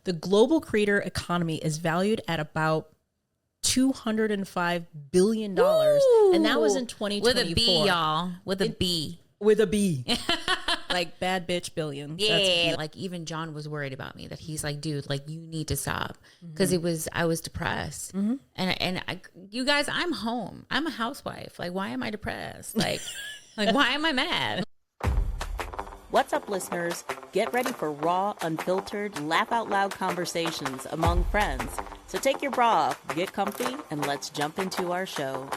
The global creator economy is valued at about $205 billion. And that was in 2024. With a B, y'all. With a B. With a B. Like bad bitch billion. Yeah. Like even John was worried about me, that he's like, dude, like you need to stop. Because I was depressed. And you guys, I'm home. I'm a housewife. Like, why am I depressed? Like why am I mad? What's up, listeners? Get ready for raw, unfiltered, laugh out loud conversations among friends. So take your bra off, get comfy, and let's jump into our show.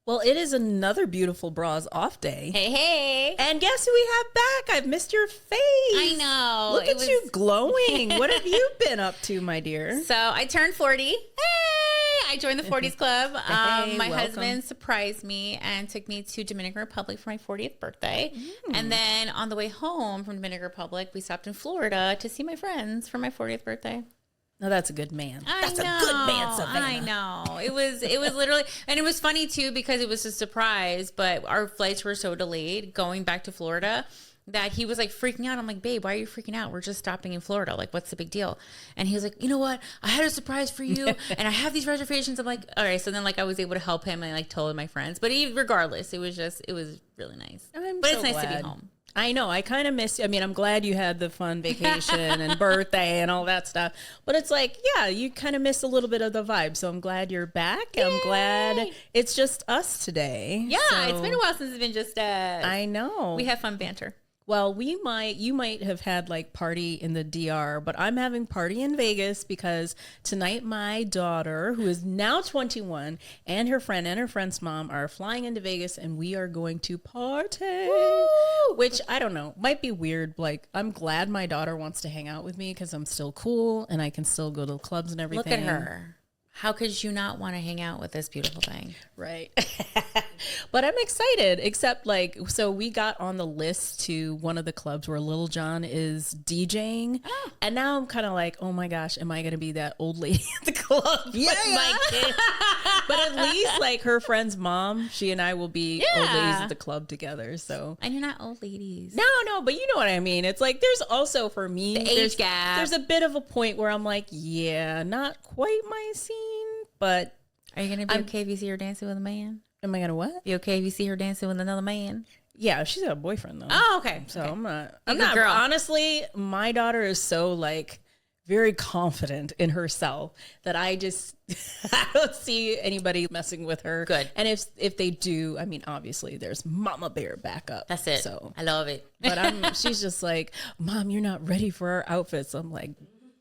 Well, it is another beautiful bras off day. Hey. And guess who we have back? I've missed your face. I know. Look at you glowing. What have you been up to, my dear? So I turned 40. Hey! I joined the 40s Club. My welcome. husband surprised me and took me to Dominican Republic for my 40th birthday. And then on the way home from Dominican Republic, we stopped in Florida to see my friends for my 40th birthday. No, that's a good man. That's a good man, Savannah. I know. It was literally, and it was funny too because it was a surprise, but our flights were so delayed going back to Florida that he was like freaking out. I'm like, babe, why are you freaking out? We're just stopping in Florida. Like, what's the big deal? And he was like, you know what? I had a surprise for you and I have these reservations. I'm like, all right. So then like I was able to help him and like told my friends, but regardless, it was really nice. But it's nice to be home. I know. I kind of miss you. I mean, I'm glad you had the fun vacation and birthday and all that stuff. But it's like, yeah, you kind of miss a little bit of the vibe. So I'm glad you're back. Yay! I'm glad it's just us today. Yeah, so, it's been a while since it's been just us. I know. We have fun banter. Well, you might have had like party in the DR, but I'm having party in Vegas because tonight my daughter, who is now 21, and her friend's mom are flying into Vegas and we are going to party. Woo! Which I don't know, might be weird. Like, I'm glad my daughter wants to hang out with me because I'm still cool and I can still go to the clubs and everything. Look at her. How could you not want to hang out with this beautiful thing? Right. But I'm excited, except like, so we got on the list to one of the clubs where Lil Jon is DJing. Oh. And now I'm kind of like, oh my gosh, am I going to be that old lady at the club with my kid? But at least like her friend's mom, she and I will be old ladies at the club together. So. And you're not old ladies. No, but you know what I mean. It's like, there's also for me, the age gap. There's a bit of a point where I'm like, yeah, not quite my scene. But are you gonna be okay if you see her dancing with a man? Am I gonna what? Be okay if you see her dancing with another man? Yeah, she's got a boyfriend though. Oh, okay. So okay. I'm not. Girl. Honestly, my daughter is so like very confident in herself that I don't see anybody messing with her. Good. And if they do, I mean, obviously there's Mama Bear backup. That's it. So I love it. But she's just like, Mom, you're not ready for our outfits. I'm like,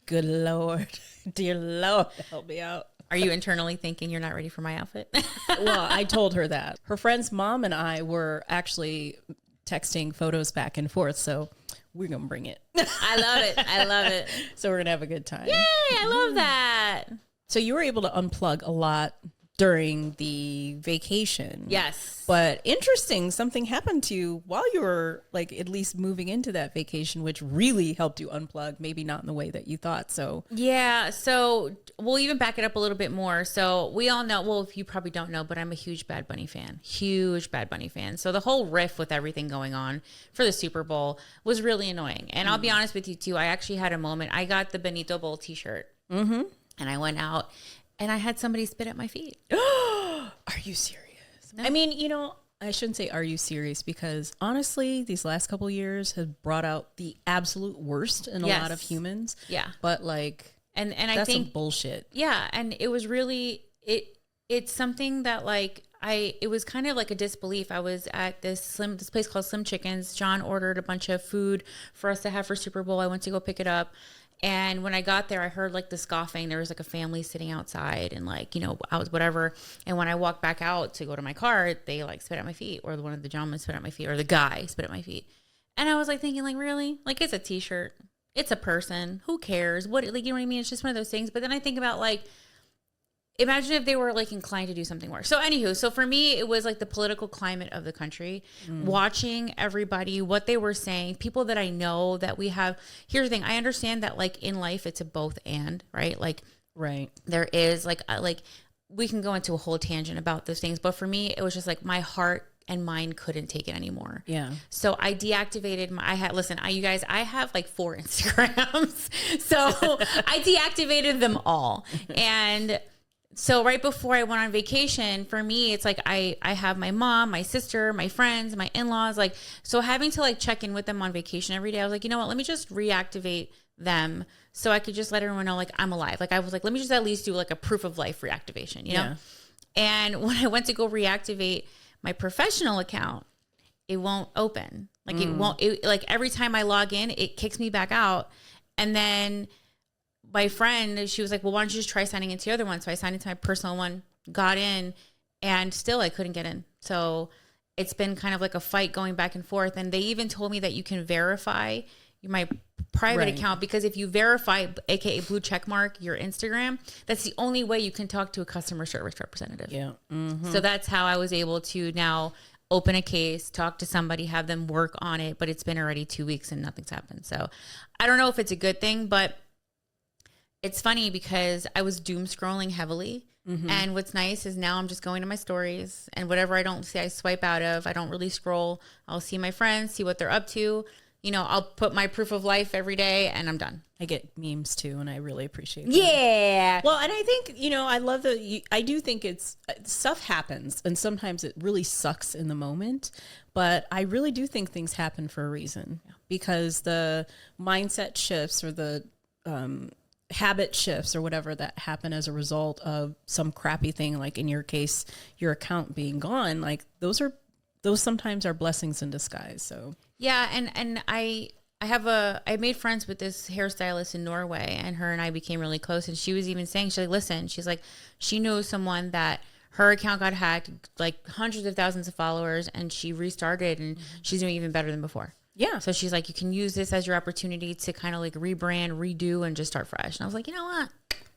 good Lord, dear Lord, help me out. Are you internally thinking you're not ready for my outfit? Well, I told her that. Her friend's mom and I were actually texting photos back and forth, so we're going to bring it. I love it. So we're going to have a good time. Yay, I love that. So you were able to unplug a lot during the vacation. Yes. But interesting, something happened to you while you were like at least moving into that vacation, which really helped you unplug, maybe not in the way that you thought. So yeah, so we'll even back it up a little bit more. So we all know, well, if you probably don't know, but I'm a huge Bad Bunny fan. So the whole riff with everything going on for the Super Bowl was really annoying. And I'll be honest with you too, I actually had a moment. I got the Benito Bowl t-shirt and I went out and I had somebody spit at my feet. Are you serious? No. I mean, you know, I shouldn't say are you serious because honestly, these last couple of years have brought out the absolute worst in a lot of humans. Yeah. But like, and I that's think some bullshit. Yeah. And it was really, it's something that like, it was kind of like a disbelief. I was at this place called Slim Chickens. John ordered a bunch of food for us to have for Super Bowl. I went to go pick it up. And when I got there, I heard like the scoffing. There was like a family sitting outside and like, you know, I was whatever. And when I walked back out to go to my car, they like spit at my feet, or one of the gentlemen spit at my feet, or the guy spit at my feet. And I was like thinking like, really? Like, it's a t-shirt. It's a person. Who cares? What, like, you know what I mean? It's just one of those things. But then I think about like, imagine if they were like inclined to do something worse. So anywho, so for me, it was like the political climate of the country, watching everybody, what they were saying, people that I know that we have. Here's the thing. I understand that like in life, it's a both and, right? Like, right. There is like we can go into a whole tangent about those things. But for me, it was just like my heart and mine couldn't take it anymore. Yeah. So I deactivated you guys, I have like 4 Instagrams. So I deactivated them all. And so right before I went on vacation, for me, it's like I have my mom, my sister, my friends, my in-laws, like, so having to like check in with them on vacation every day, I was like, you know what, let me just reactivate them so I could just let everyone know like I'm alive. Like I was like, let me just at least do like a proof of life reactivation, you know? And when I went to go reactivate my professional account, it won't open. Like like every time I log in, it kicks me back out. And then my friend, she was like, well, why don't you just try signing into the other one? So I signed into my personal one, got in, and still I couldn't get in. So it's been kind of like a fight going back and forth. And they even told me that you can verify my private account, because if you verify, aka blue check mark, your Instagram, that's the only way you can talk to a customer service representative. Yeah. Mm-hmm. So that's how I was able to now open a case, talk to somebody, have them work on it. But it's been already 2 weeks and nothing's happened. So I don't know if it's a good thing, but it's funny because I was doom scrolling heavily. Mm-hmm. And what's nice is now I'm just going to my stories, and whatever I don't see, I swipe out of. I don't really scroll. I'll see my friends, see what they're up to. You know, I'll put my proof of life every day and I'm done. I get memes too, and I really appreciate that. Yeah. Well, and I think, you know, I love that. I do think stuff happens, and sometimes it really sucks in the moment, but I really do think things happen for a reason, because the mindset shifts or the habit shifts or whatever that happen as a result of some crappy thing, like in your case, your account being gone, like those sometimes are blessings in disguise. So yeah, and I made friends with this hairstylist in Norway, and her and I became really close. And she was even saying, she's like, listen, she's like, she knows someone that her account got hacked, like hundreds of thousands of followers, and she restarted, and she's doing even better than before. Yeah. So she's like, you can use this as your opportunity to kind of like rebrand, redo, and just start fresh. And I was like, you know what?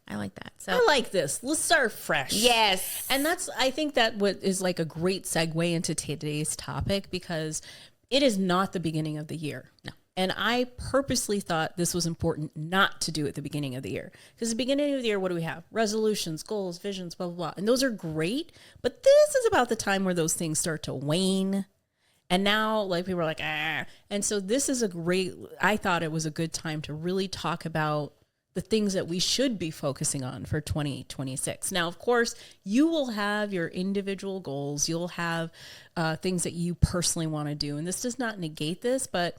I like that. So I like this. Let's start fresh. Yes. And I think that what is like a great segue into today's topic, because it is not the beginning of the year. No. And I purposely thought this was important not to do at the beginning of the year. Because the beginning of the year, what do we have? Resolutions, goals, visions, blah, blah, blah. And those are great. But this is about the time where those things start to wane. And now, like, people are like, ah. And so this is I thought it was a good time to really talk about the things that we should be focusing on for 2026. Now, of course, you will have your individual goals. You'll have things that you personally want to do. And this does not negate this, but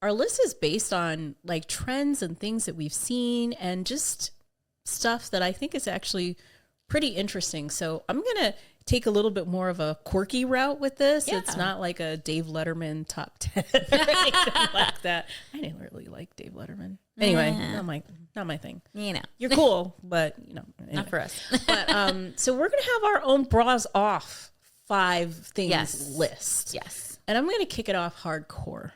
our list is based on like trends and things that we've seen and just stuff that I think is actually pretty interesting. So I'm going to take a little bit more of a quirky route with this. Yeah. It's not like a Dave Letterman top 10 or anything like that. I didn't really like Dave Letterman. Anyway, not my thing. You know, you're cool, but you know, anyway. Not for us. But so we're gonna have our own bras off 5 things list. Yes, and I'm gonna kick it off hardcore.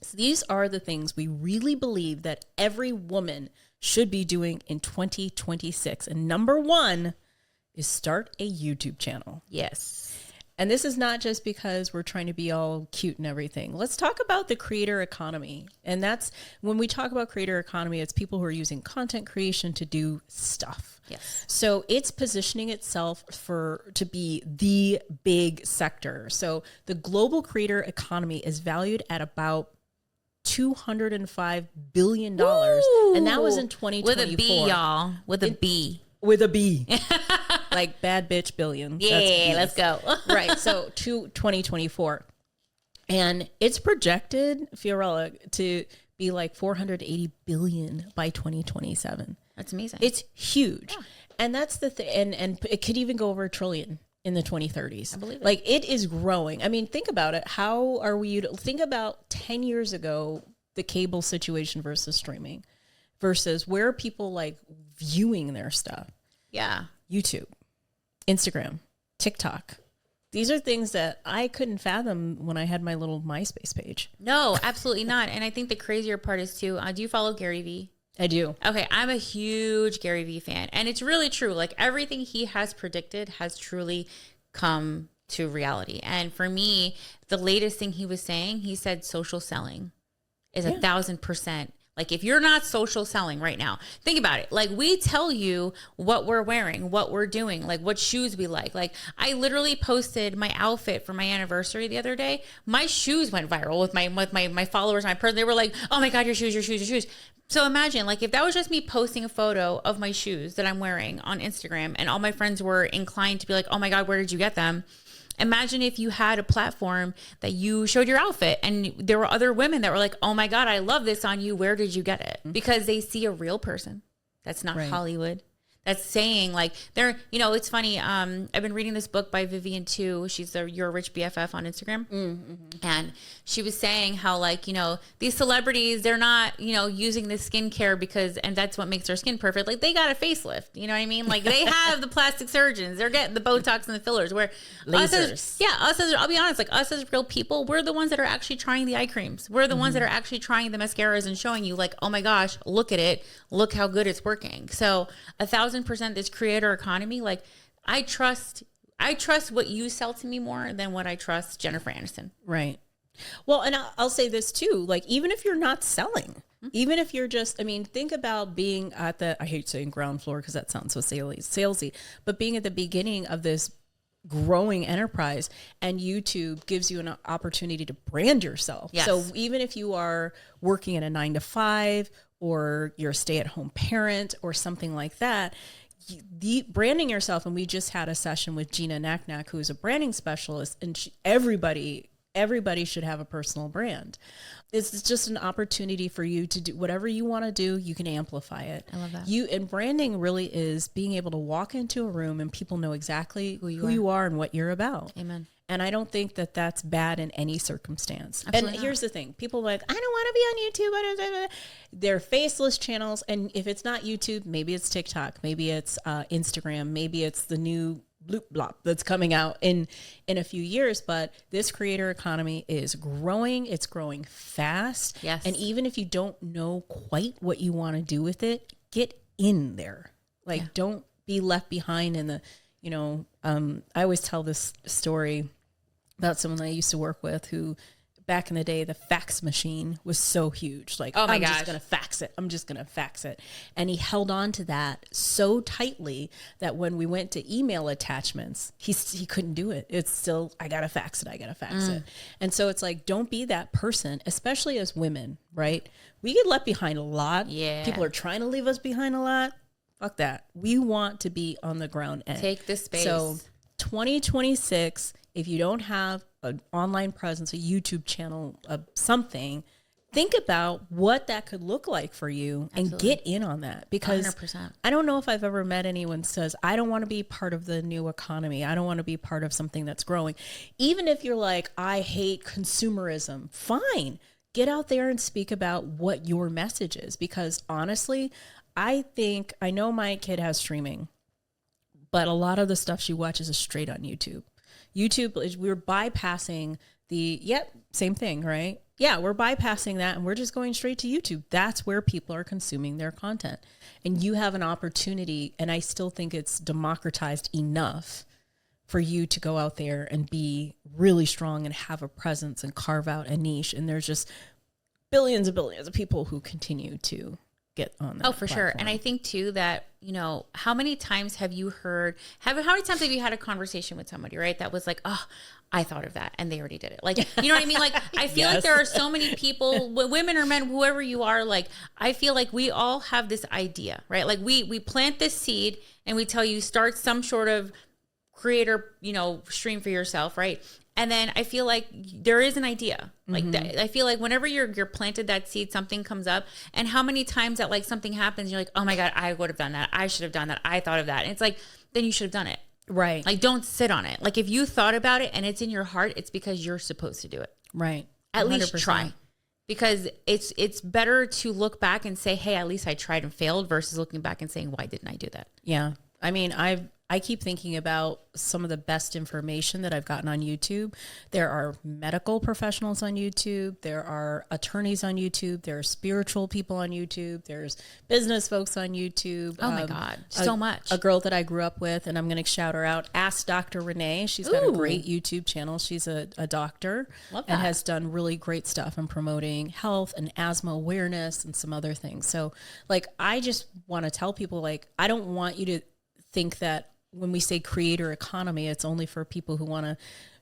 So these are the things we really believe that every woman should be doing in 2026. And number 1 is start a YouTube channel. Yes. And this is not just because we're trying to be all cute and everything. Let's talk about the creator economy. And that's when we talk about creator economy, it's people who are using content creation to do stuff. Yes. So it's positioning itself to be the big sector. So the global creator economy is valued at about $205 billion. Woo! And that was in 2024. With a B, y'all. With a B. With a B. Like bad bitch billion. Yeah, let's go. Right. So to 2024. And it's projected, Fiorella, to be like 480 billion by 2027. That's amazing. It's huge. Yeah. And that's the thing. And it could even go over $1 trillion in the 2030s. I believe it. Like it is growing. I mean, think about it. How are we, think about 10 years ago, the cable situation versus streaming versus where are people like viewing their stuff? Yeah. YouTube, Instagram, TikTok. These are things that I couldn't fathom when I had my little MySpace page. No, absolutely not. And I think the crazier part is too, do you follow Gary Vee? I do. Okay, I'm a huge Gary Vee fan. And it's really true. Like everything he has predicted has truly come to reality. And for me, the latest thing he was saying, he said social selling is 1,000% Like if you're not social selling right now, think about it. Like we tell you what we're wearing, what we're doing, like what shoes we like. Like I literally posted my outfit for my anniversary the other day. My shoes went viral with my followers, my person. They were like, "Oh my God, your shoes, your shoes, your shoes." So imagine like if that was just me posting a photo of my shoes that I'm wearing on Instagram and all my friends were inclined to be like, "Oh my God, where did you get them?" Imagine if you had a platform that you showed your outfit and there were other women that were like, "Oh my God, I love this on you. Where did you get it?" Because they see a real person. That's not Hollywood. That's saying like they're, you know, it's funny. I've been reading this book by Vivian Tu. She's the You're a Rich BFF on Instagram. And she was saying how like, you know, these celebrities, they're not, you know, using this skincare because, and that's what makes their skin perfect. Like they got a facelift, you know what I mean? Like they have the plastic surgeons, they're getting the Botox and the fillers where lasers. us as, I'll be honest, like us as real people, we're the ones that are actually trying the eye creams. We're the ones that are actually trying the mascaras and showing you like, oh my gosh, look at it. Look how good it's working. So 1,000% this creator economy, like I trust what you sell to me more than what I trust Jennifer Aniston. Right. Well, and I'll say this too, like even if you're not selling, even if you're just, I mean, think about being at the, I hate saying ground floor because that sounds so salesy, but being at the beginning of this growing enterprise and YouTube gives you an opportunity to brand yourself. Yes. So even if you are working in a 9 to 5 or you're a stay-at-home parent or something like that, the branding yourself, and we just had a session with Gina Naknak, who is a branding specialist, and everybody should have a personal brand. It's just an opportunity for you to do whatever you want to do. You can amplify it. I love that. And branding really is being able to walk into a room and people know exactly who you are and what you're about. Amen. And I don't think that that's bad in any circumstance. Absolutely and here's the thing. People are like, I don't want to be on YouTube. They're faceless channels. And if it's not YouTube, maybe it's TikTok. Maybe it's Instagram. Maybe it's the new bloop blop that's coming out in a few years. But this creator economy is growing. It's growing fast. Yes. And even if you don't know quite what you want to do with it, get in there. Like, don't be left behind in the, you know, I always tell this story about someone that I used to work with who back in the day, the fax machine was so huge. Like, oh my I'm gosh, just going to fax it. I'm just going to fax it. And he held on to that so tightly that when we went to email attachments, he couldn't do it. It's still, I got to fax it. I got to fax it. And so it's like, don't be that person, especially as women, right? We get left behind a lot. Yeah. People are trying to leave us behind a lot. Fuck that. We want to be on the ground end. Take the space. So 2026, if you don't have an online presence, a YouTube channel, something, think about what that could look like for you. Absolutely. And get in on that, because 100%. I don't know if I've ever met anyone who says, I don't want to be part of the new economy. I don't want to be part of something that's growing. Even if you're like, I hate consumerism, fine. Get out there and speak about what your message is, because honestly, I know my kid has streaming, but a lot of the stuff she watches is straight on YouTube. We're bypassing same thing, right? Yeah, we're bypassing that and we're just going straight to YouTube. That's where people are consuming their content. And you have an opportunity, and I still think it's democratized enough for you to go out there and be really strong and have a presence and carve out a niche. And there's just billions and billions of people who continue to get on that. Oh, for sure. And I think too that, you know, how many times have you how many times have you had a conversation with somebody, right? That was like, oh, I thought of that and they already did it. Like, you know what I mean? Like, I feel like there are so many people, women or men, whoever you are, like, I feel like we all have this idea, right? Like we plant this seed and we tell you start some sort of creator, you know, stream for yourself, right? And then I feel like there is an idea like that. I feel like whenever you're planted that seed, something comes up. And how many times that like something happens, you're like, oh my God, I would have done that. I should have done that. I thought of that. And it's like, then you should have done it. Right. Like, don't sit on it. Like, if you thought about it and it's in your heart, it's because you're supposed to do it. Right. At least 100%. try. Because it's better to look back and say, hey, at least I tried and failed, versus looking back and saying, why didn't I do that? Yeah. I mean, I keep thinking about some of the best information that I've gotten on YouTube. There are medical professionals on YouTube. There are attorneys on YouTube. There are spiritual people on YouTube. There's business folks on YouTube. Oh my God, so much. A girl that I grew up with, and I'm going to shout her out, Ask Dr. Renee. She's got a great YouTube channel. She's a doctor and has done really great stuff in promoting health and asthma awareness and some other things. So like, I just want to tell people, like, I don't want you to think that when we say creator economy, it's only for people who want to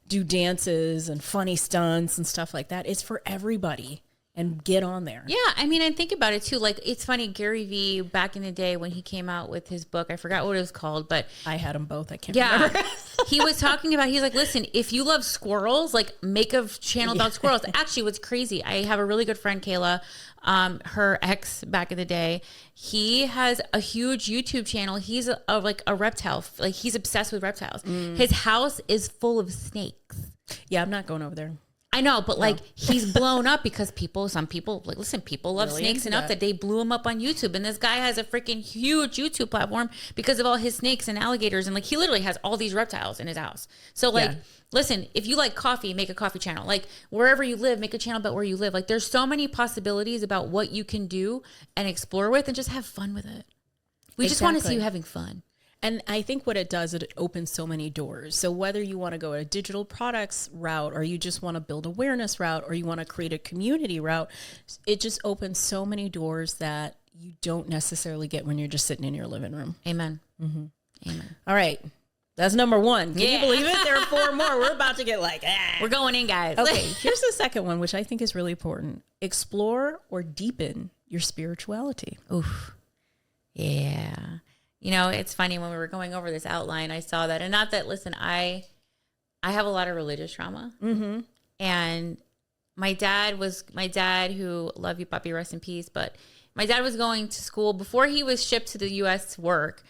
do dances and funny stunts and stuff like that. It's for everybody, and get on there. Yeah. I mean, I think about it too. Like, it's funny, Gary Vee, back in the day when he came out with his book, I forgot what it was called, but I had them both. I can't remember. He was talking about, he's like, listen, if you love squirrels, like, make a channel about squirrels. Actually, what's crazy, I have a really good friend, Kayla, her ex back in the day, he has a huge YouTube channel. He's like a reptile, like, he's obsessed with reptiles. His house is full of snakes. Yeah, I'm not going over there. I know, but like, he's blown up because some people, like, listen, people love Really snakes enough that they blew him up on YouTube. And this guy has a freaking huge YouTube platform because of all his snakes and alligators. And like, he literally has all these reptiles in his house. So like, listen, if you like coffee, make a coffee channel. Like, wherever you live, make a channel about where you live. Like, there's so many possibilities about what you can do and explore with, and just have fun with it. We just want to see you having fun. And I think what it does, it opens so many doors. So whether you want to go a digital products route, or you just want to build awareness route, or you want to create a community route, it just opens so many doors that you don't necessarily get when you're just sitting in your living room. Amen. Mm-hmm. Amen. All right. That's number one. Can you believe it? There are 4 more. We're about to get like, We're going in, guys. Okay, here's the second one, which I think is really important. Explore or deepen your spirituality. Oof. Yeah. You know, it's funny, when we were going over this outline, I saw that. And not that, listen, I have a lot of religious trauma. Mm-hmm. And my dad, who, love you, Papi, rest in peace, but my dad was going to school before he was shipped to the U.S. to work,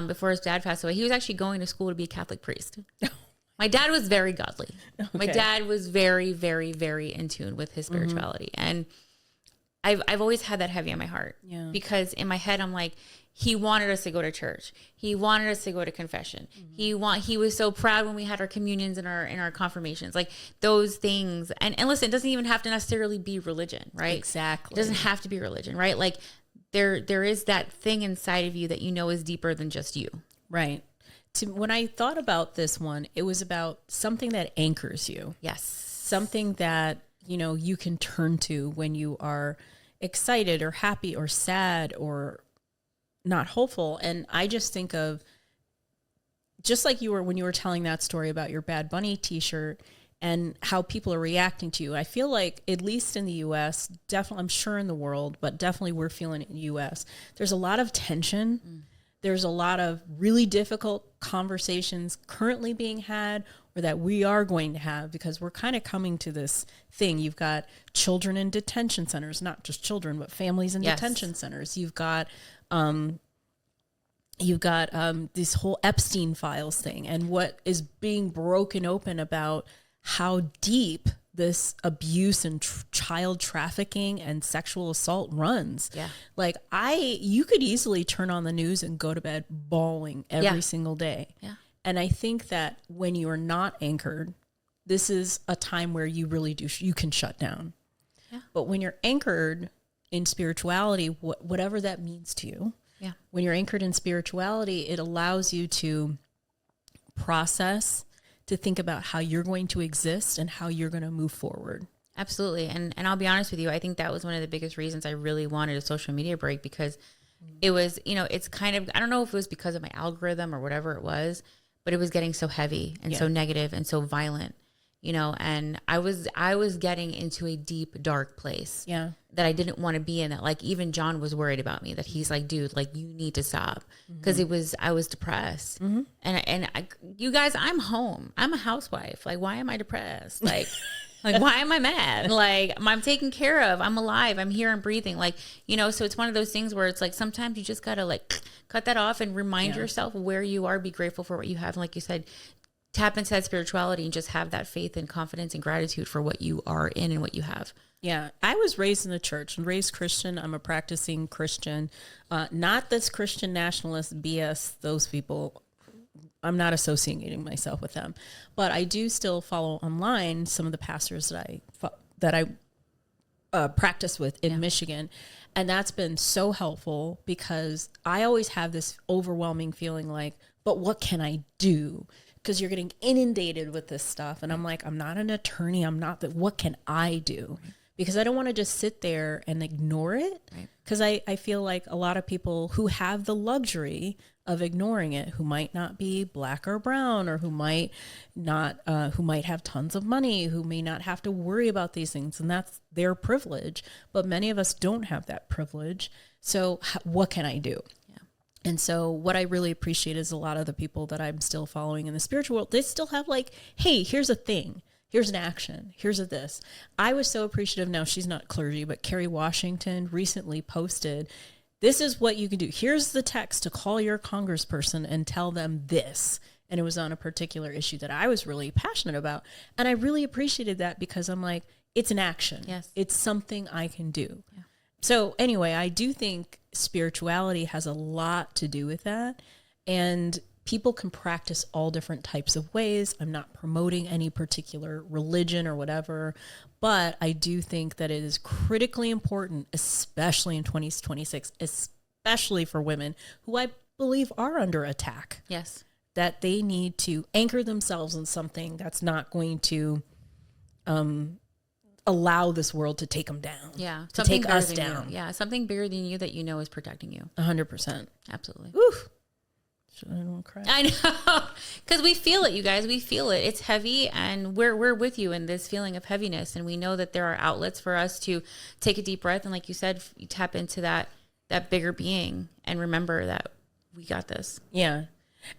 before his dad passed away. He was actually going to school to be a Catholic priest. My dad was very godly. Okay. My dad was very, very, very in tune with his spirituality. And I've always had that heavy on my heart. Yeah. Because in my head, I'm like, he wanted us to go to church. He wanted us to go to confession. Mm-hmm. He was so proud when we had our communions and our confirmations, like those things. And listen, it doesn't even have to necessarily be religion, right? Exactly. It doesn't have to be religion, right? Like there is that thing inside of you that you know is deeper than just you. Right. When I thought about this one, it was about something that anchors you. Yes. Something that, you know, you can turn to when you are excited or happy or sad or not hopeful. And I just think of, just like you were when you were telling that story about your Bad Bunny t-shirt and how people are reacting to you. I feel like, at least in the US, definitely, I'm sure in the world, but definitely we're feeling it in the US, there's a lot of tension. There's a lot of really difficult conversations currently being had, or that we are going to have, because we're kind of coming to this thing. You've got children in detention centers, not just children, but families in detention centers. You've got this whole Epstein files thing, and what is being broken open about how deep this abuse and child trafficking and sexual assault runs. Yeah. Like you could easily turn on the news and go to bed bawling every single day. Yeah. And I think that when you are not anchored, this is a time where you really you can shut down. Yeah. But when you're anchored in spirituality, whatever that means to you, when you're anchored in spirituality, it allows you to process, to think about how you're going to exist and how you're going to move forward. Absolutely. And I'll be honest with you, I think that was one of the biggest reasons I really wanted a social media break, because it was, you know, it's kind of, I don't know if it was because of my algorithm or whatever it was, but it was getting so heavy and so negative and so violent, you know, and I was getting into a deep, dark place that I didn't want to be in. That, like, even John was worried about me, that he's like, dude, like, you need to stop, because I was depressed. And you guys, I'm home. I'm a housewife. Like, why am I depressed? Like, like, why am I mad? Like, I'm taken care of. I'm alive. I'm here and breathing. Like, you know, so it's one of those things where it's like, sometimes you just got to like cut that off and remind yourself where you are, be grateful for what you have. And like you said, tap into that spirituality and just have that faith and confidence and gratitude for what you are in and what you have. Yeah. I was raised in the church and raised Christian. I'm a practicing Christian, not this Christian nationalist BS. Those people, I'm not associating myself with them, but I do still follow online some of the pastors that I practice with in Michigan. And that's been so helpful because I always have this overwhelming feeling like, but what can I do? Because you're getting inundated with this stuff. And I'm like, I'm not an attorney. I'm not that. What can I do? Because I don't want to just sit there and ignore it. Because I feel like a lot of people who have the luxury of ignoring it, who might not be black or brown, or who might have tons of money, who may not have to worry about these things, and that's their privilege. But many of us don't have that privilege. So what can I do? And so what I really appreciate is a lot of the people that I'm still following in the spiritual world, they still have like, hey, here's a thing. Here's an action. Here's a this. I was so appreciative. Now, she's not clergy, but Kerry Washington recently posted, this is what you can do. Here's the text to call your congressperson and tell them this. And it was on a particular issue that I was really passionate about. And I really appreciated that because I'm like, it's an action. Yes. It's something I can do. Yeah. So anyway, I do think spirituality has a lot to do with that. And people can practice all different types of ways. I'm not promoting any particular religion or whatever, but I do think that it is critically important, especially in 2026, especially for women who I believe are under attack. Yes. That they need to anchor themselves in something that's not going to allow this world to take them down. Yeah. To take us down. Yeah. Something bigger than you that you know is protecting you. 100%. Absolutely. Oof. I don't cry. I know. Because we feel it, you guys. We feel it. It's heavy, and we're with you in this feeling of heaviness. And we know that there are outlets for us to take a deep breath. And like you said, you tap into that bigger being and remember that we got this. Yeah.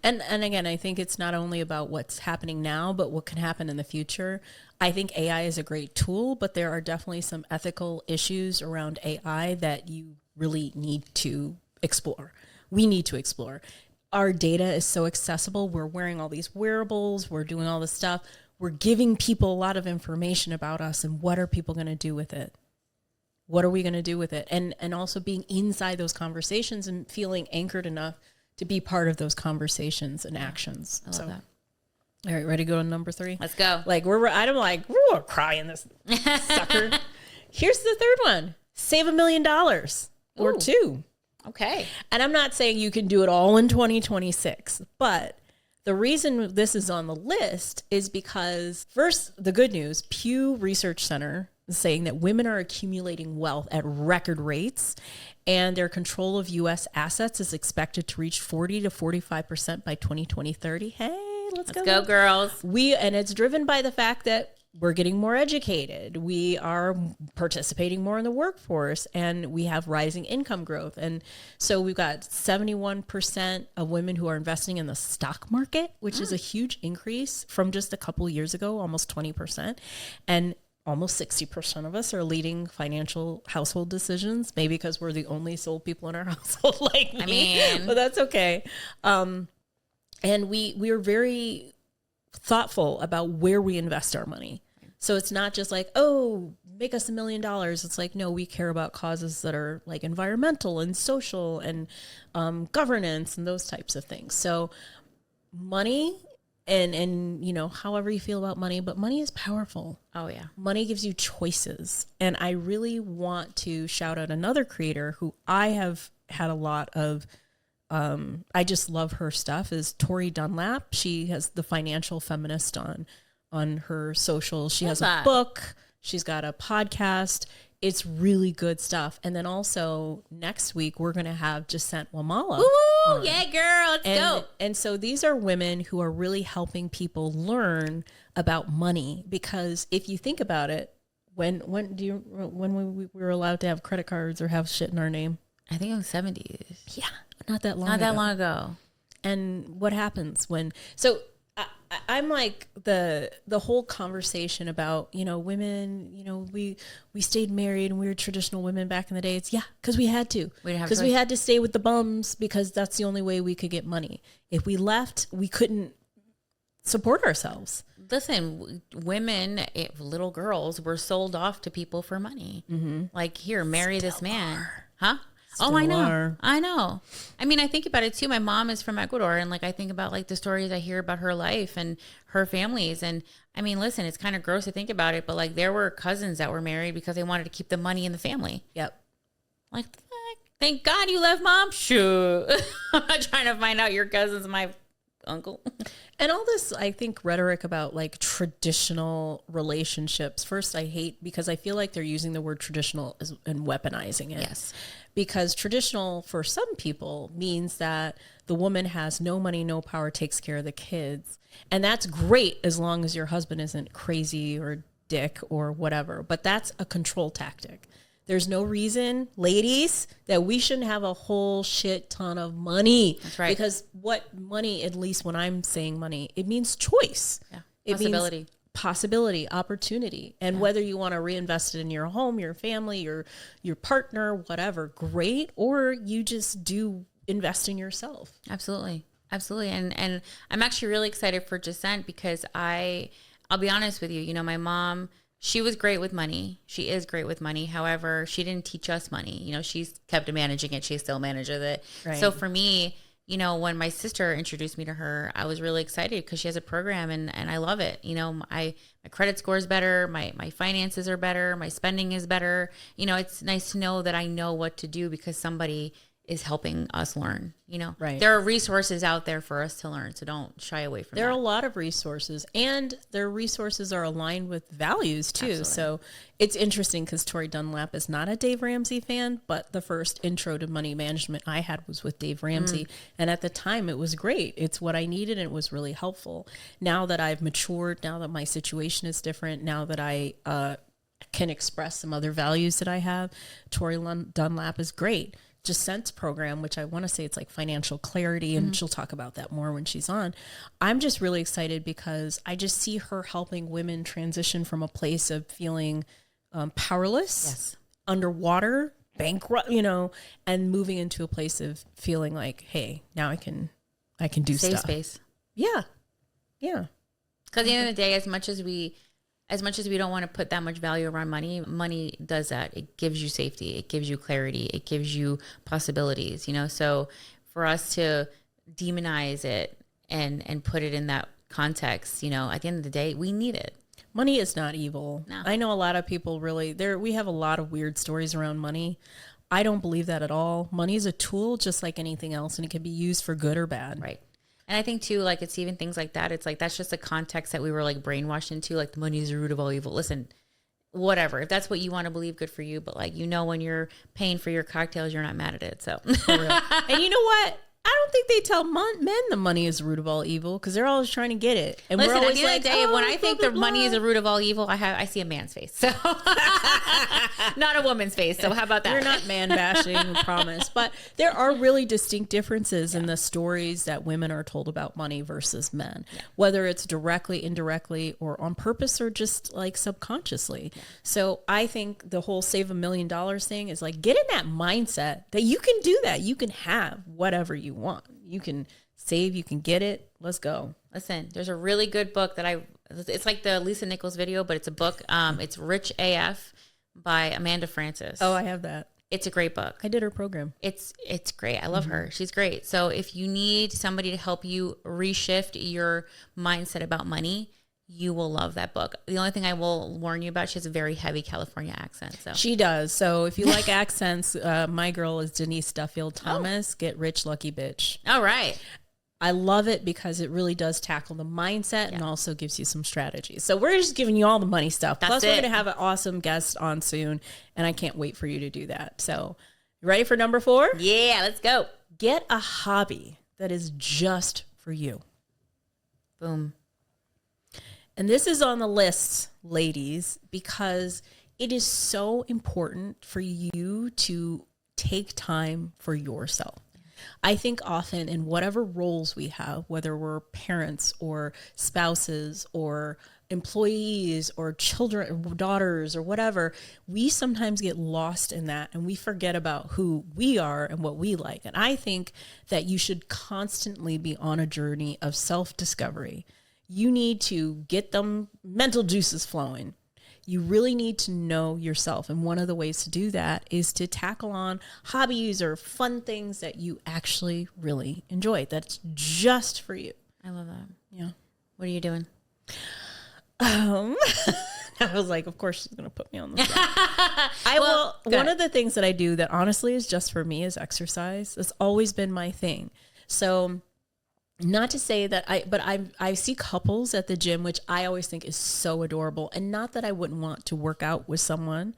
And again, I think it's not only about what's happening now, but what can happen in the future. I think AI is a great tool, but there are definitely some ethical issues around AI that you really need to explore. We need to explore. Our data is so accessible. We're wearing all these wearables. We're doing all this stuff. We're giving people a lot of information about us, and what are people going to do with it? What are we going to do with it? And also being inside those conversations and feeling anchored enough to be part of those conversations and actions. I love that. All right, ready to go to number 3? Let's go. Like I'm like, we're crying this sucker. Here's the third one. Save $1 million or Ooh. 2. Okay. And I'm not saying you can do it all in 2026, but the reason this is on the list is because, first, the good news, Pew Research Center is saying that women are accumulating wealth at record rates, and their control of U.S. assets is expected to reach 40 to 45% by 2030. Hey, let's go, girls. And it's driven by the fact that we're getting more educated. We are participating more in the workforce, and we have rising income growth. And so we've got 71% of women who are investing in the stock market, which is a huge increase from just a couple years ago, almost 20%. And almost 60% of us are leading financial household decisions, maybe because we're the only sole people in our household like me. I mean, but that's okay. And we are very thoughtful about where we invest our money. So it's not just like, oh, make us $1 million. It's like, no, we care about causes that are like environmental and social and governance and those types of things. So money and you know, however you feel about money, but money is powerful. Oh yeah. Money gives you choices. And I really want to shout out another creator who I have had a lot of, I just love her stuff, is Tori Dunlap. She has the Financial Feminist on her social. She has a book. She's got a podcast. It's really good stuff. And then also next week, we're going to have Jacent Wamala. Woo! Yeah, girl. Let's go. And so these are women who are really helping people learn about money, because if you think about it, when we were allowed to have credit cards or have shit in our name? I think it was 70s. Yeah. Not that long ago. And what happens when, so I'm like the whole conversation about, you know, women, you know, we stayed married and we were traditional women back in the day. It's because we had to, because we had to stay with the bums because that's the only way we could get money. If we left, we couldn't support ourselves. Listen, women, little girls were sold off to people for money. Mm-hmm. Like, here, marry this man. Huh? Oh, I know. are. I know. I mean, I think about it too. My mom is from Ecuador, and like I think about like the stories I hear about her life and her families. And I mean, listen, it's kind of gross to think about it, but like there were cousins that were married because they wanted to keep the money in the family. Yep. Like, thank God you left, Mom. Shoot. I'm not trying to find out your cousin's my uncle. And all this, I think, rhetoric about like traditional relationships. First, I hate because I feel like they're using the word traditional and weaponizing it. Yes. Because traditional for some people means that the woman has no money, no power, takes care of the kids. And that's great as long as your husband isn't crazy or dick or whatever. But that's a control tactic. There's no reason, ladies, that we shouldn't have a whole shit ton of money. That's right. Because what money, at least when I'm saying money, it means choice. Yeah. It Possibility. means possibility, opportunity. And whether you want to reinvest it in your home, your family, your partner, whatever, great. Or you just do invest in yourself. Absolutely. Absolutely. And I'm actually really excited for Descent because I'll be honest with you, you know, my mom, she was great with money. She is great with money. However, she didn't teach us money. You know, she's kept managing it. She still manages it. Right. So for me, you know, when my sister introduced me to her, I was really excited because she has a program and I love it. You know, my credit score is better. My finances are better. My spending is better. You know, it's nice to know that I know what to do because somebody is helping us learn, you know. Right. There are resources out there for us to learn, so don't shy away from There are that. a lot of resources, and their resources are aligned with values too. Absolutely. So it's interesting because Tori Dunlap is not a Dave Ramsey fan, but the first intro to money management I had was with Dave Ramsey. And at the time it was great. It's what I needed and it was really helpful. Now that I've matured, now that my situation is different, now that I can express some other values that I have, Tori Dunlap is great. Descent's program, which I want to say it's like financial clarity, and she'll talk about that more when she's on. I'm just really excited because I just see her helping women transition from a place of feeling powerless, Yes. underwater, bankrupt, you know, and moving into a place of feeling like, hey, now I can do Safe stuff. space. Yeah. Yeah. Because at the end of the day, as much as we don't want to put that much value around money, money does that. It gives you safety. It gives you clarity. It gives you possibilities, you know? So for us to demonize it and put it in that context, you know, at the end of the day, we need it. Money is not evil. No. I know a lot of people we have a lot of weird stories around money. I don't believe that at all. Money is a tool just like anything else, and it can be used for good or bad. Right. And I think too, like it's even things like that. It's like, that's just a context that we were like brainwashed into, like the money is the root of all evil. Listen, whatever, if that's what you want to believe, good for you. But like, you know, when you're paying for your cocktails, you're not mad at it. So For real. And you know what? I don't think they tell men the money is the root of all evil because they're always trying to get it. And listen, we're at always the end like, of the day, when I think blah, the blah, money blah. is the root of all evil, I see a man's face. So not a woman's face. So how about that? We're not man bashing, I promise. But there are really distinct differences in the stories that women are told about money versus men, whether it's directly, indirectly, or on purpose or just like subconsciously. So I think the whole save $1 million thing is like, get in that mindset that you can do that. You can have whatever you want. You can save, you can get it. Let's go. Listen, there's a really good book that it's like the Lisa Nichols video, but it's a book. It's Rich AF by Amanda Francis. Oh, I have that. It's a great book. I did her program. It's great. I love her. She's great. So if you need somebody to help you reshift your mindset about money, you will love that book. The only thing I will warn you about, she has a very heavy California accent. So She does. So if you like accents, my girl is Denise Duffield Thomas. Get Rich, Lucky Bitch. all right. I love it because it really does tackle the mindset and also gives you some strategies. So we're just giving you all the money stuff. That's Plus, we're it. going to have an awesome guest on soon, and I can't wait for you to do that. So, you ready for number 4? Yeah, let's go. Get a hobby that is just for you. Boom. And this is on the list, ladies, because it is so important for you to take time for yourself. I think often in whatever roles we have, whether we're parents or spouses or employees or children or daughters or whatever, we sometimes get lost in that and we forget about who we are and what we like. And I think that you should constantly be on a journey of self-discovery. You need to get them mental juices flowing. you really need to know yourself. And one of the ways to do that is to tackle on hobbies or fun things that you actually really enjoy. That's just for you. I love that. Yeah. What are you doing? I was like, of course she's going to put me on the spot. One of the things that I do that honestly is just for me is exercise. It's always been my thing. So not to say that I see couples at the gym, which I always think is so adorable. And not that I wouldn't want to work out with someone,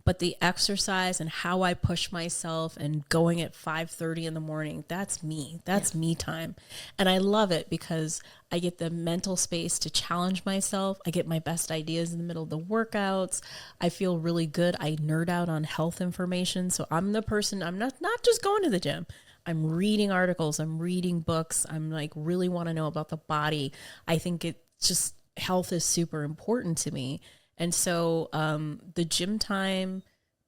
but the exercise and how I push myself and going at 5:30 in the morning, that's me. That's me time. And I love it because I get the mental space to challenge myself. I get my best ideas in the middle of the workouts. I feel really good. I nerd out on health information. So I'm the person, I'm not just going to the gym. I'm reading articles, I'm reading books. I'm like, really want to know about the body. I think it just, health is super important to me. And so the gym time,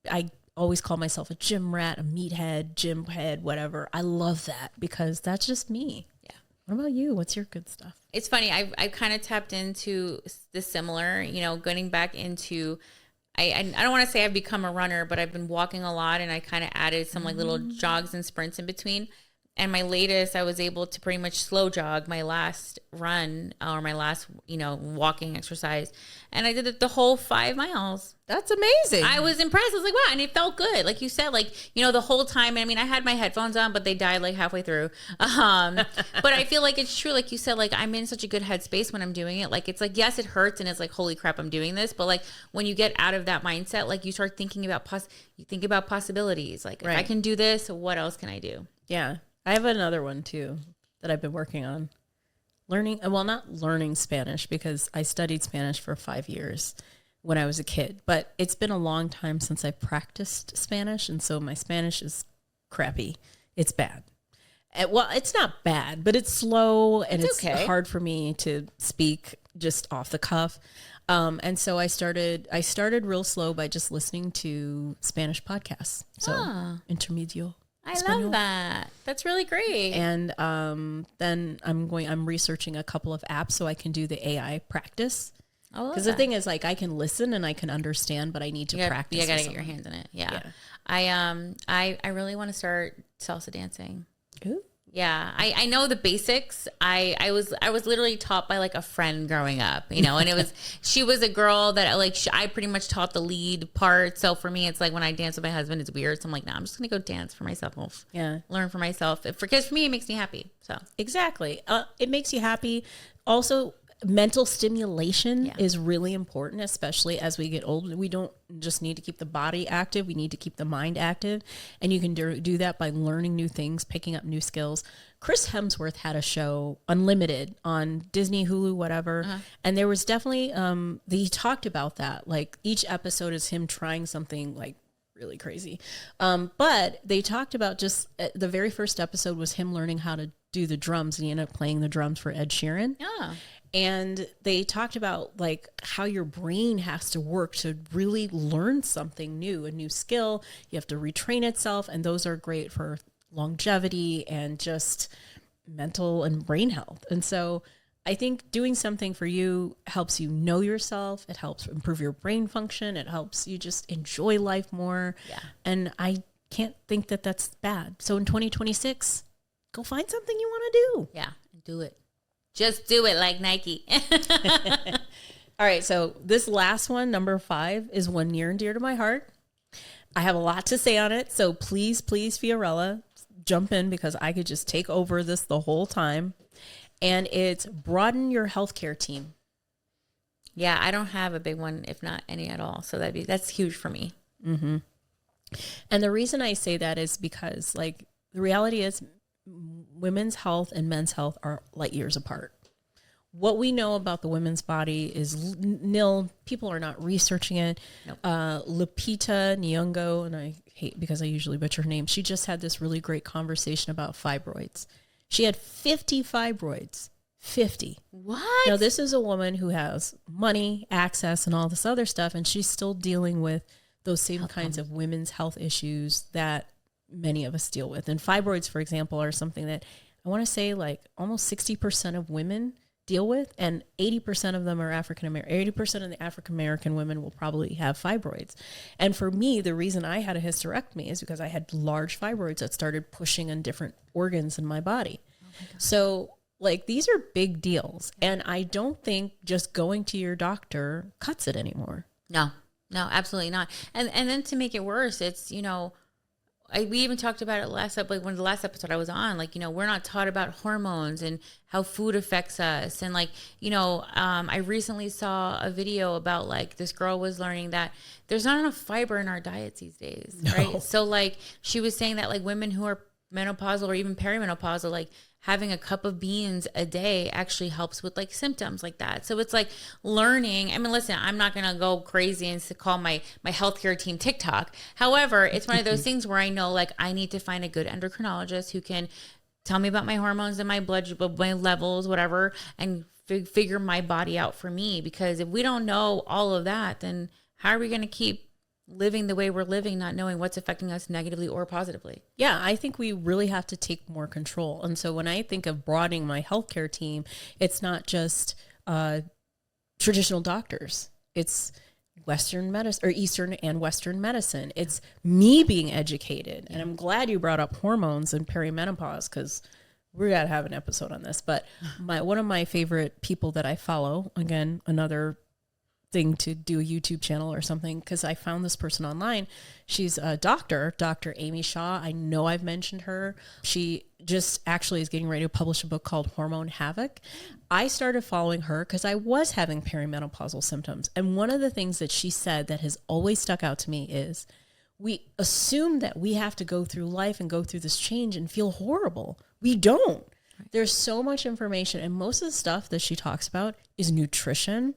I always call myself a gym rat, a meathead, gym head, whatever. I love that because that's just me. Yeah. What about you? What's your good stuff? It's funny. I've kind of tapped into the similar, getting back into, I don't want to say I've become a runner, but I've been walking a lot, and I kind of added some like little jogs and sprints in between. And my latest, I was able to pretty much slow jog my last run or my last, walking exercise. And I did it the whole 5 miles. That's amazing. I was impressed. I was like, wow. And it felt good. Like you said, the whole time. I mean, I had my headphones on, but they died like halfway through. But I feel like it's true. Like you said, like I'm in such a good headspace when I'm doing it. Like, it's like, yes, it hurts. And it's like, holy crap, I'm doing this. But like when you get out of that mindset, like you start thinking about, you think about possibilities. Like if I can do this, what else can I do? Yeah. I have another one too that I've been working on. Not learning Spanish because I studied Spanish for 5 years when I was a kid, but it's been a long time since I practiced Spanish. And so my Spanish is crappy. It's bad. Well, it's not bad, but it's slow and it's hard for me to speak just off the cuff. And so I started real slow by just listening to Spanish podcasts. So Intermedio. I love that. That's really great. And then I'm researching a couple of apps so I can do the AI practice. Because the thing is, like, I can listen and I can understand, but I need to practice. You gotta get your hands in it. Yeah. I really want to start salsa dancing. Ooh. Yeah, I know the basics. I was literally taught by like a friend growing up, and she was a girl that I pretty much taught the lead part. So for me, it's like when I dance with my husband, it's weird. So I'm like, no, I'm just gonna go dance for myself. Yeah, learn for myself. Because for me, it makes me happy. So exactly, it makes you happy. Also, mental stimulation is really important, especially as we get older. We don't just need to keep the body active. We need to keep the mind active. And you can do that by learning new things, picking up new skills. Chris Hemsworth had a show, Unlimited, on Disney, Hulu, whatever. And there was definitely, he talked about that. Like each episode is him trying something like really crazy. But they talked about just the very first episode was him learning how to do the drums, and he ended up playing the drums for Ed Sheeran. Yeah. And they talked about like how your brain has to work to really learn something new, a new skill. You have to retrain itself. And those are great for longevity and just mental and brain health. And so I think doing something for you helps you know yourself. It helps improve your brain function. It helps you just enjoy life more. Yeah. And I can't think that that's bad. So in 2026, go find something you want to do. Yeah. Do it. Just do it like Nike. All right. So this last one, number 5, is one near and dear to my heart. I have a lot to say on it. So please, Fiorella, jump in because I could just take over this the whole time. And it's broaden your healthcare team. Yeah, I don't have a big one, if not any at all. So that's huge for me. Mm-hmm. And the reason I say that is because like the reality is women's health and men's health are light years apart. What we know about the women's body is nil. People are not researching it. Nope. Lupita Nyong'o, and I hate because I usually butcher her name. She just had this really great conversation about fibroids. She had 50 fibroids. 50. What? Now, this is a woman who has money, access, and all this other stuff, and she's still dealing with those same kinds of women's health issues that many of us deal with. And fibroids, for example, are something that I want to say like almost 60% of women deal with, and 80% of them are African American. 80% of the African American women will probably have fibroids. And for me, the reason I had a hysterectomy is because I had large fibroids that started pushing on different organs in my body. So like, these are big deals. And I don't think just going to your doctor cuts it anymore. No, absolutely not. And then to make it worse, it's, you know, we even talked about it like one of the last episode I was on, like, you know, we're not taught about hormones and how food affects us. And like, you know, I recently saw a video about like this girl was learning that there's not enough fiber in our diets these days. Right. So like she was saying that like women who are menopausal or even perimenopausal, like having a cup of beans a day actually helps with like symptoms like that. So it's like learning. I mean, listen, I'm not going to go crazy and call my healthcare team TikTok. However, it's one of those things where I know like I need to find a good endocrinologist who can tell me about my hormones and my blood, my levels, whatever, and figure my body out for me. Because if we don't know all of that, then how are we going to keep living the way we're living, not knowing what's affecting us negatively or positively? Yeah, I think we really have to take more control. And so when I think of broadening my healthcare team, it's not just traditional doctors. It's Western medicine, or Eastern and Western medicine. It's me being educated. And I'm glad you brought up hormones and perimenopause, because we got to have an episode on this. But one of my favorite people that I follow, again, another thing to do a YouTube channel or something, because I found this person online. She's a doctor, Dr. Amy Shaw. I know I've mentioned her. She just actually is getting ready to publish a book called Hormone Havoc. I started following her because I was having perimenopausal symptoms. And one of the things that she said that has always stuck out to me is we assume that we have to go through life and go through this change and feel horrible. We don't. There's so much information. And most of the stuff that she talks about is nutrition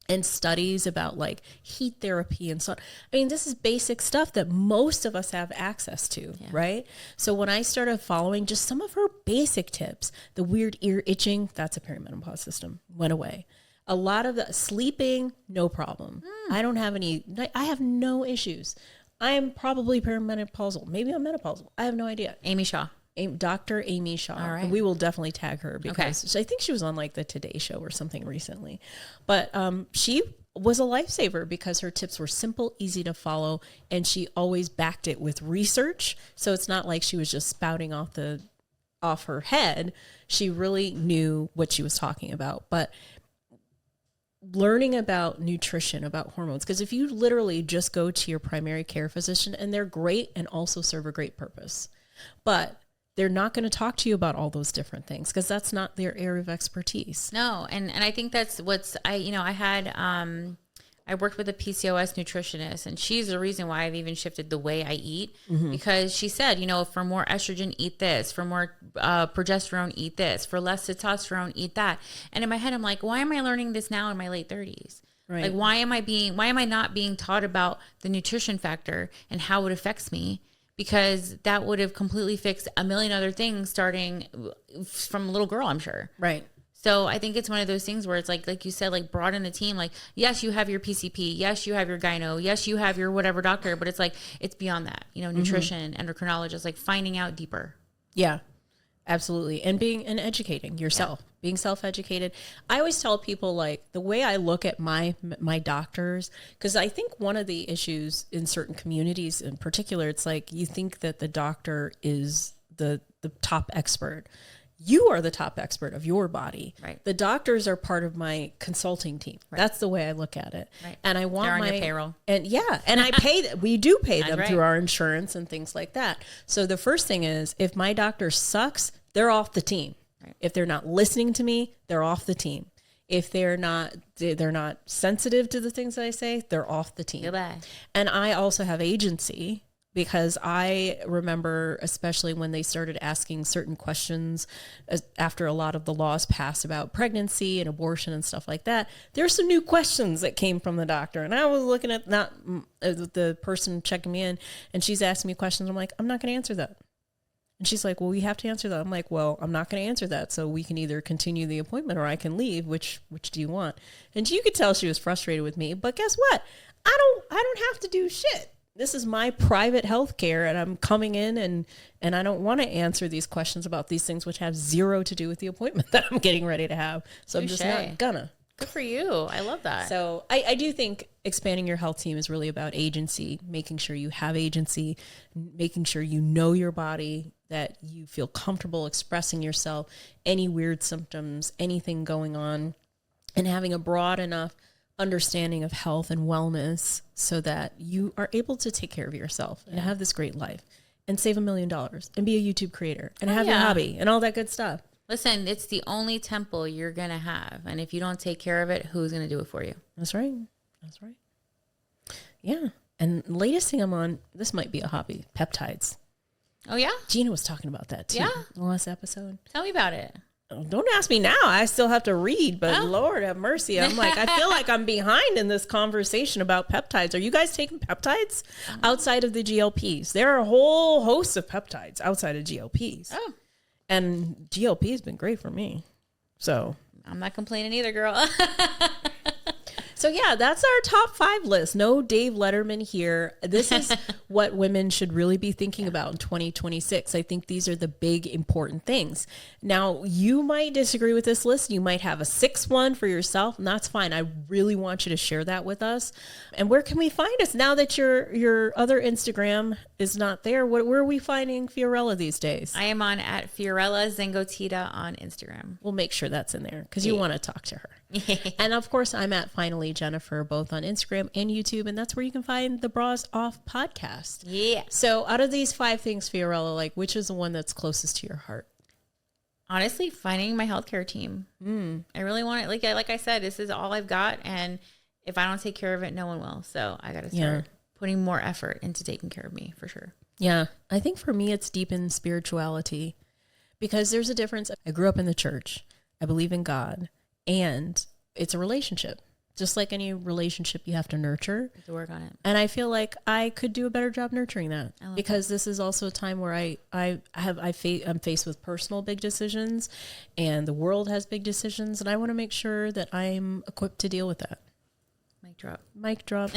and studies about like heat therapy and so on. I mean, this is basic stuff that most of us have access to, right? So when I started following just some of her basic tips, the weird ear itching, that's a perimenopause system, went away. A lot of the sleeping, no problem. I have no issues. I am probably perimenopausal. Maybe I'm menopausal. I have no idea. Amy Shaw. Dr. Amy Shaw. All right. We will definitely tag her because I think she was on like the Today Show or something recently. But she was a lifesaver because her tips were simple, easy to follow, and she always backed it with research. So it's not like she was just spouting off her head. She really knew what she was talking about. But learning about nutrition, about hormones, because if you literally just go to your primary care physician, and they're great and also serve a great purpose, but they're not going to talk to you about all those different things because that's not their area of expertise. No. And I think that's I worked with a PCOS nutritionist, and she's the reason why I've even shifted the way I eat, because she said, you know, for more estrogen, eat this, for more progesterone, eat this, for less testosterone, eat that. And in my head, I'm like, why am I learning this now in my late 30s? Right. Like, why am I not being taught about the nutrition factor and how it affects me? Because that would have completely fixed a million other things starting from a little girl, I'm sure. Right. So I think it's one of those things where it's like you said, like broaden the team. Like, yes, you have your PCP. Yes, you have your gyno. Yes, you have your whatever doctor. But it's like, it's beyond that, you know, nutrition, endocrinologist, like finding out deeper. Yeah, absolutely. And educating yourself, being self-educated. I always tell people, like, the way I look at my doctors, because I think one of the issues in certain communities in particular, it's like you think that the doctor is the top expert. You are the top expert of your body. Right. The doctors are part of my consulting team. Right. That's the way I look at it. Right. And I want They're on your payroll. And I pay them. We do pay them right. through our insurance and things like that. So the first thing is, if my doctor sucks, they're off the team. Right. If they're not listening to me, they're off the team. If they're not sensitive to the things that I say, they're off the team. Goodbye. And I also have agency, because I remember, especially when they started asking certain questions after a lot of the laws passed about pregnancy and abortion and stuff like that, there's some new questions that came from the doctor. And I was looking at the person checking me in, and she's asking me questions. I'm like, I'm not going to answer that. And she's like, well, we have to answer that. I'm like, well, I'm not going to answer that. So we can either continue the appointment or I can leave. Which do you want? And you could tell she was frustrated with me. But guess what? I don't have to do shit. this is my private health care, and I'm coming in and I don't want to answer these questions about these things which have zero to do with the appointment that I'm getting ready to have. So I'm just not gonna. Good for you. I love that. So I do think expanding your health team is really about agency, making sure you have agency, making sure you know your body, that you feel comfortable expressing yourself, any weird symptoms, anything going on, and having a broad enough understanding of health and wellness so that you are able to take care of yourself and have this great life and save $1 million and be a YouTube creator and have your hobby and all that good stuff. Listen, it's the only temple you're going to have. And if you don't take care of it, who's going to do it for you? That's right. That's right. Yeah. And latest thing I'm on, this might be a hobby, peptides. Oh, yeah? Gina was talking about that too. Yeah. In the last episode. Tell me about it. Don't ask me now. I still have to read, but Lord have mercy. I'm like, I feel like I'm behind in this conversation about peptides. Are you guys taking peptides outside of the GLPs? There are a whole host of peptides outside of GLPs. Oh. And GLP has been great for me. So I'm not complaining either, girl. So yeah, that's our top 5 list. No Dave Letterman here. This is what women should really be thinking about in 2026. I think these are the big important things. Now, you might disagree with this list. You might have a 6th one for yourself, and that's fine. I really want you to share that with us. And where can we find us now that your other Instagram is not there? Where are we finding Fiorella these days? I am on at Fiorella Zengotita on Instagram. We'll make sure that's in there because you want to talk to her. And of course, I'm at Finally Jennifer, both on Instagram and YouTube, and that's where you can find the Bras Off podcast. Yeah. So out of these 5 things, Fiorella, like, which is the one that's closest to your heart? Honestly, finding my healthcare team. I really want it. Like I said, this is all I've got, and if I don't take care of it, no one will. So I got to start putting more effort into taking care of me, for sure. Yeah. I think for me, it's deep in spirituality, because there's a difference. I grew up in the church. I believe in God. And it's a relationship. Just like any relationship, you have to nurture. To work on it. And I feel like I could do a better job nurturing that, because this is also a time where I'm faced with personal big decisions, and the world has big decisions, and I want to make sure that I'm equipped to deal with that. Mic drop. Mic drop.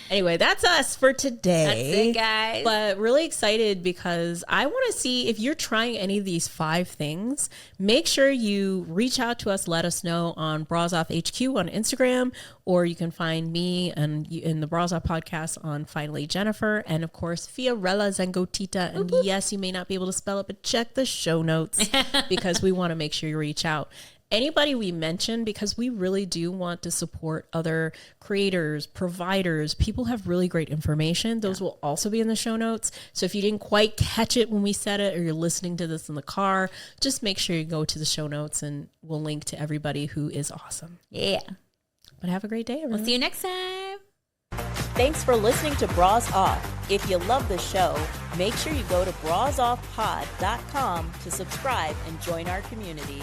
Anyway, that's us for today. That's it, guys. But really excited because I want to see if you're trying any of these 5 things. Make sure you reach out to us. Let us know on Bras Off HQ on Instagram, or you can find me and in the Bras Off podcast on Finally Jennifer, and of course Fiorella Zengotita. And yes, you may not be able to spell it, but check the show notes because we want to make sure you reach out. Anybody we mention, because we really do want to support other creators, providers. People have really great information. Those will also be in the show notes. So if you didn't quite catch it when we said it, or you're listening to this in the car, just make sure you go to the show notes, and we'll link to everybody who is awesome. Yeah. But have a great day, everyone. We'll see you next time. Thanks for listening to Bras Off. If you love the show, make sure you go to brasoffpod.com to subscribe and join our community.